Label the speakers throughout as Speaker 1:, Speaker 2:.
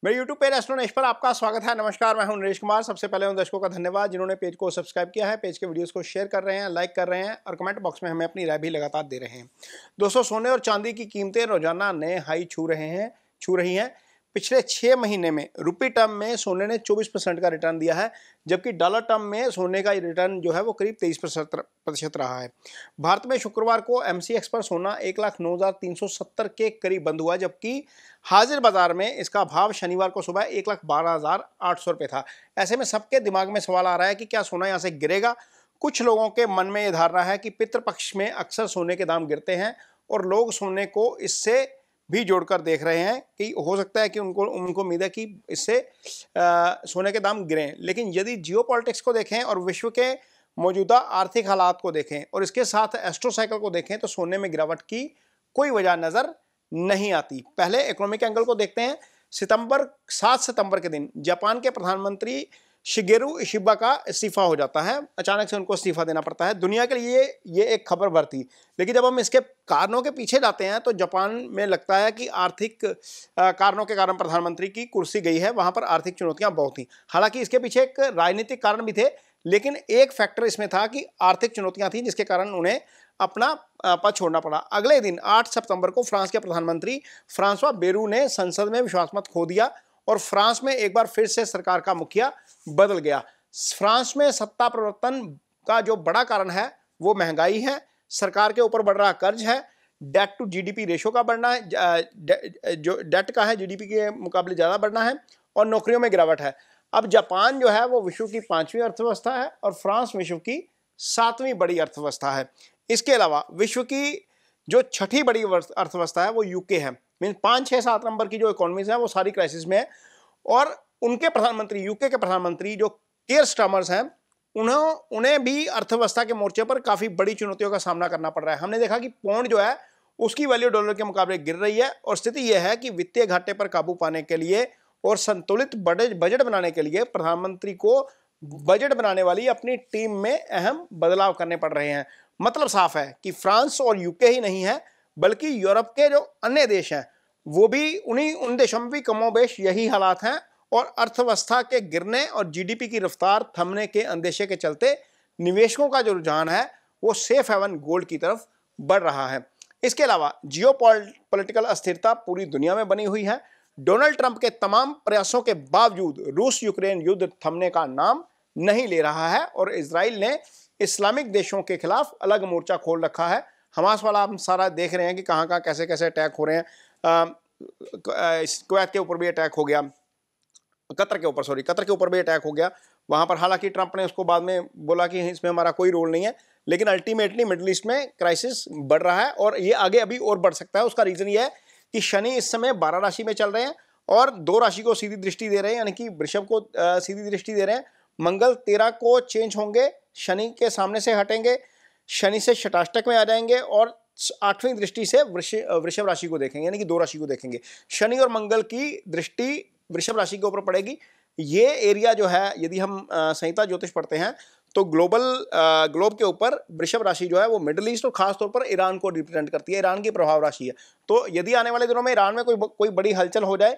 Speaker 1: मेरे YouTube page astronaut पर आपका स्वागत है। नमस्कार, मैं हूं नरेश कुमार। सबसे पहले उन दर्शकों का धन्यवाद जिन्होंने पेज को सब्सक्राइब किया है, पेज के वीडियोस को शेयर कर रहे हैं, लाइक कर रहे हैं और कमेंट बॉक्स में हमें अपनी राय भी लगातार दे रहे हैं। दोस्तों, सोने और चांदी की कीमतें रोजाना नए हाई छू रही हैं। पिछले 6 महीने में रुपी टर्म में सोने ने 24% का रिटर्न दिया है, जबकि डॉलर टर्म में सोने का रिटर्न जो है वो करीब 23% रहा है। भारत में शुक्रवार को MCX पर सोना 1,09,370 के करीब बंद हुआ, जबकि हाजिर बाजार में इसका भाव शनिवार को सुबह 1,12,800 रुपये था। ऐसे में सबके दिमाग में सवाल आ रहा है कि क्या सोना यहाँ से गिरेगा। कुछ लोगों के मन में यह धारणा है कि पितृपक्ष में अक्सर सोने के दाम गिरते हैं और लोग सोने को इससे भी जोड़कर देख रहे हैं कि हो सकता है कि उनको उम्मीद है कि इससे सोने के दाम गिरें। लेकिन यदि जियोपॉलिटिक्स को देखें और विश्व के मौजूदा आर्थिक हालात को देखें और इसके साथ एस्ट्रो साइकिल को देखें तो सोने में गिरावट की कोई वजह नजर नहीं आती। पहले इकोनॉमिक एंगल को देखते हैं। 7 सितंबर के दिन जापान के प्रधानमंत्री शिगेरू इशिबा का इस्तीफा हो जाता है। अचानक से उनको इस्तीफा देना पड़ता है। दुनिया के लिए ये एक खबर भर थी, लेकिन जब हम इसके कारणों के पीछे जाते हैं तो जापान में लगता है कि आर्थिक कारणों के कारण प्रधानमंत्री की कुर्सी गई है। वहां पर आर्थिक चुनौतियां बहुत थी। हालांकि इसके पीछे एक राजनीतिक कारण भी थे, लेकिन एक फैक्टर इसमें था कि आर्थिक चुनौतियां थी जिसके कारण उन्हें अपना पद छोड़ना पड़ा। अगले दिन 8 सितंबर को फ्रांस के प्रधानमंत्री फ्रांसवा बेरू ने संसद में विश्वास मत खो दिया और फ्रांस में एक बार फिर से सरकार का मुखिया बदल गया। फ्रांस में सत्ता परिवर्तन का जो बड़ा कारण है वो महंगाई है, सरकार के ऊपर बढ़ रहा कर्ज है, डेट टू जीडीपी रेशो का बढ़ना है, जो डेट का है जीडीपी के मुकाबले ज़्यादा बढ़ना है, और नौकरियों में गिरावट है। अब जापान जो है वो विश्व की 5वीं अर्थव्यवस्था है और फ्रांस विश्व की 7वीं बड़ी अर्थव्यवस्था है। इसके अलावा विश्व की जो 6ठी बड़ी अर्थव्यवस्था है वो यूके है। मीन 5, 6, 7 नंबर की जो इकोनॉमीज है वो सारी क्राइसिस में है और उनके प्रधानमंत्री, यूके के प्रधानमंत्री जो केयर स्टार्मर्स हैं, उन्हें भी अर्थव्यवस्था के मोर्चे पर काफी बड़ी चुनौतियों का सामना करना पड़ रहा है। हमने देखा कि पौंड जो है उसकी वैल्यू डॉलर के मुकाबले गिर रही है और स्थिति यह है कि वित्तीय घाटे पर काबू पाने के लिए और संतुलित बजट बनाने के लिए प्रधानमंत्री को बजट बनाने वाली अपनी टीम में अहम बदलाव करने पड़ रहे हैं। मतलब साफ है कि फ्रांस और यूके ही नहीं है बल्कि यूरोप के जो अन्य देश हैं वो भी उन देशों में भी कमोबेश यही हालात हैं और अर्थव्यवस्था के गिरने और जीडीपी की रफ्तार थमने के अंदेशे के चलते निवेशकों का जो रुझान है वो सेफ हेवन गोल्ड की तरफ बढ़ रहा है। इसके अलावा जियोपॉलिटिकल अस्थिरता पूरी दुनिया में बनी हुई है। डोनाल्ड ट्रंप के तमाम प्रयासों के बावजूद रूस यूक्रेन युद्ध थमने का नाम नहीं ले रहा है और इजराइल ने इस्लामिक देशों के खिलाफ अलग मोर्चा खोल रखा है। हमास वाला हम सारा देख रहे हैं कि कहाँ कहाँ कैसे कैसे अटैक हो रहे हैं। कुवैत के ऊपर भी अटैक हो गया, कतर के ऊपर भी अटैक हो गया। वहां पर हालांकि ट्रंप ने उसको बाद में बोला कि इसमें हमारा कोई रोल नहीं है, लेकिन अल्टीमेटली मिडिल ईस्ट में क्राइसिस बढ़ रहा है और ये आगे अभी और बढ़ सकता है। उसका रीजन ये है कि शनि इस समय 12 राशि में चल रहे हैं और 2 राशि को सीधी दृष्टि दे रहे हैं, यानी कि वृषभ को सीधी दृष्टि दे रहे हैं। मंगल 13 को चेंज होंगे, शनि के सामने से हटेंगे, शनि से शटाष्टक में आ जाएंगे और 8वीं दृष्टि से वृषभ राशि को देखेंगे, यानी कि 2 राशि को देखेंगे। शनि और मंगल की दृष्टि वृषभ राशि के ऊपर पड़ेगी। ये एरिया जो है, यदि हम संहिता ज्योतिष पढ़ते हैं तो ग्लोब के ऊपर वृषभ राशि जो है वो मिडिल ईस्ट और खासतौर पर ईरान को रिप्रेजेंट करती है। ईरान की प्रभाव राशि है। तो यदि आने वाले दिनों में ईरान में कोई बड़ी हलचल हो जाए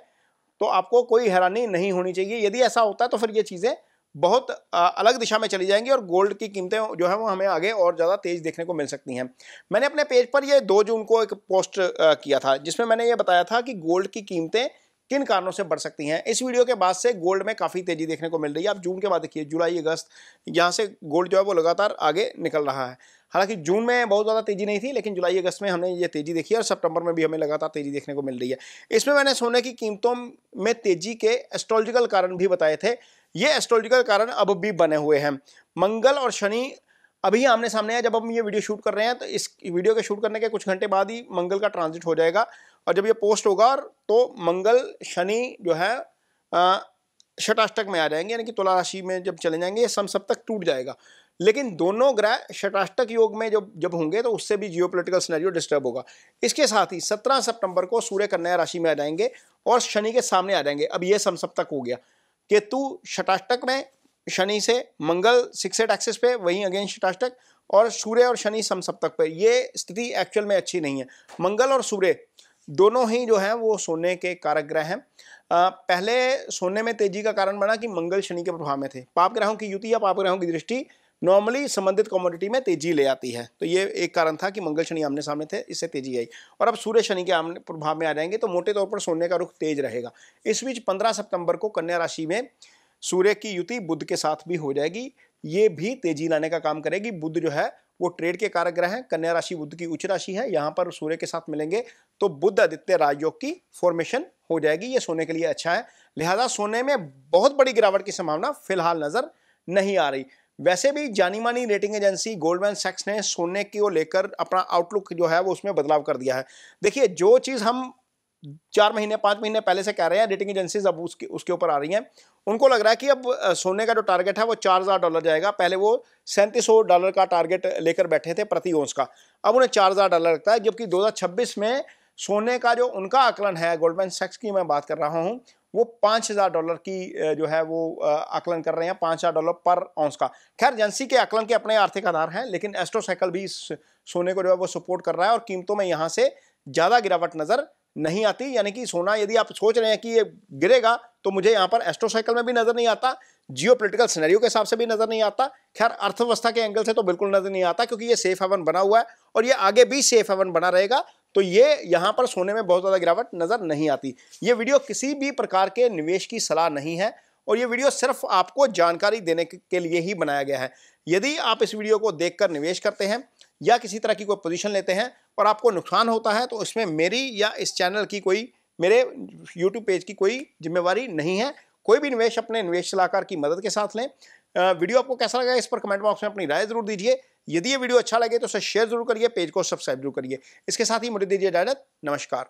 Speaker 1: तो आपको कोई हैरानी नहीं होनी चाहिए। यदि ऐसा होता है तो फिर ये चीज़ें बहुत अलग दिशा में चली जाएंगी और गोल्ड की कीमतें जो है वो हमें आगे और ज़्यादा तेज देखने को मिल सकती हैं। मैंने अपने पेज पर ये 2 जून को एक पोस्ट किया था जिसमें मैंने ये बताया था कि गोल्ड की कीमतें किन कारणों से बढ़ सकती हैं। इस वीडियो के बाद से गोल्ड में काफ़ी तेज़ी देखने को मिल रही है। आप जून के बाद देखिए, जुलाई, अगस्त, यहाँ से गोल्ड जो है वो लगातार आगे निकल रहा है। हालांकि जून में बहुत ज़्यादा तेज़ी नहीं थी, लेकिन जुलाई अगस्त में हमने ये तेज़ी देखी है और सितंबर में भी हमें लगातार तेज़ी देखने को मिल रही है। इसमें मैंने सोने की कीमतों में तेज़ी के एस्ट्रोलॉजिकल कारण भी बताए थे। ये एस्ट्रोलॉजिकल कारण अब भी बने हुए हैं। मंगल और शनि अभी आमने सामने है। जब हम ये वीडियो शूट कर रहे हैं तो इस वीडियो के शूट करने के कुछ घंटे बाद ही मंगल का ट्रांजिट हो जाएगा और जब ये पोस्ट होगा तो मंगल शनि जो है शटाष्टक में आ जाएंगे, यानी कि तुला राशि में जब चले जाएंगे ये समसप्तक टूट जाएगा। लेकिन दोनों ग्रह शटाष्टक योग में जब होंगे तो उससे भी जियोपॉलिटिकल सिनेरियो डिस्टर्ब होगा। इसके साथ ही 17 सितंबर को सूर्य कन्या राशि में आ जाएंगे और शनि के सामने आ जाएंगे। अब ये समसप्तक हो गया। केतु शटाष्टक में, शनि से मंगल 6 एक्सिस पे, वहीं अगेन शटाष्टक, और सूर्य और शनि समसप्तक पे। ये स्थिति एक्चुअल में अच्छी नहीं है। मंगल और सूर्य दोनों ही जो है वो सोने के कारक ग्रह हैं। पहले सोने में तेजी का कारण बना कि मंगल शनि के प्रभाव में थे। पाप ग्रहों की युति या पाप ग्रहों की दृष्टि नॉर्मली संबंधित कमोडिटी में तेजी ले आती है, तो ये एक कारण था कि मंगल शनि आमने सामने थे, इससे तेजी आई। और अब सूर्य शनि के आमने प्रभाव में आ जाएंगे तो मोटे तौर पर सोने का रुख तेज रहेगा। इस बीच 15 सितंबर को कन्या राशि में सूर्य की युति बुध के साथ भी हो जाएगी, ये भी तेजी लाने का काम करेगी। बुध जो है वो ट्रेड के कारक ग्रह हैं, कन्या राशि बुध की उच्च राशि है, यहाँ पर सूर्य के साथ मिलेंगे तो बुध आदित्य राजयोग की फॉर्मेशन हो जाएगी। ये सोने के लिए अच्छा है, लिहाजा सोने में बहुत बड़ी गिरावट की संभावना फिलहाल नजर नहीं आ रही। वैसे भी जानी मानी रेटिंग एजेंसी गोल्डमैन सैक्स ने सोने को लेकर अपना आउटलुक जो है वो उसमें बदलाव कर दिया है। देखिए, जो चीज़ हम 4 महीने 5 महीने पहले से कह रहे हैं, रेटिंग एजेंसीज अब उसके ऊपर आ रही हैं। उनको लग रहा है कि अब सोने का जो टारगेट है वो $4000 जाएगा। पहले वो $3700 का टारगेट लेकर बैठे थे प्रति औंस का, अब उन्हें $4000 लगता है। जबकि 2026 में सोने का जो उनका आकलन है, गोल्डमैन सैक्स की मैं बात कर रहा हूँ, वो $5000 की जो है वो आकलन कर रहे हैं, $5000 पर औंस का। खैर, एजेंसी के आकलन के अपने आर्थिक आधार हैं, लेकिन एस्ट्रो साइकिल भी इस सोने को जो है वो सपोर्ट कर रहा है और कीमतों में यहाँ से ज़्यादा गिरावट नजर नहीं आती। यानी कि सोना, यदि आप सोच रहे हैं कि ये गिरेगा, तो मुझे यहाँ पर एस्ट्रो साइकिल में भी नजर नहीं आता, जियोपॉलिटिकल सिनेरियो के हिसाब से भी नजर नहीं आता, खैर अर्थव्यवस्था के एंगल से तो बिल्कुल नजर नहीं आता, क्योंकि ये सेफ हेवन बना हुआ है और ये आगे भी सेफ हेवन बना रहेगा। तो ये यहाँ पर सोने में बहुत ज़्यादा गिरावट नजर नहीं आती। ये वीडियो किसी भी प्रकार के निवेश की सलाह नहीं है और ये वीडियो सिर्फ आपको जानकारी देने के लिए ही बनाया गया है। यदि आप इस वीडियो को देखकर निवेश करते हैं या किसी तरह की कोई पोजीशन लेते हैं और आपको नुकसान होता है, तो इसमें मेरी या इस चैनल की कोई, मेरे YouTube पेज की कोई जिम्मेवारी नहीं है। कोई भी निवेश अपने निवेश सलाहकार की मदद के साथ लें। वीडियो आपको कैसा लगा इस पर कमेंट बॉक्स में अपनी राय जरूर दीजिए। यदि ये वीडियो अच्छा लगे तो उसे शेयर जरूर करिए, पेज को सब्सक्राइब जरूर करिए। इसके साथ ही मुझे दीजिए इजाजत। नमस्कार।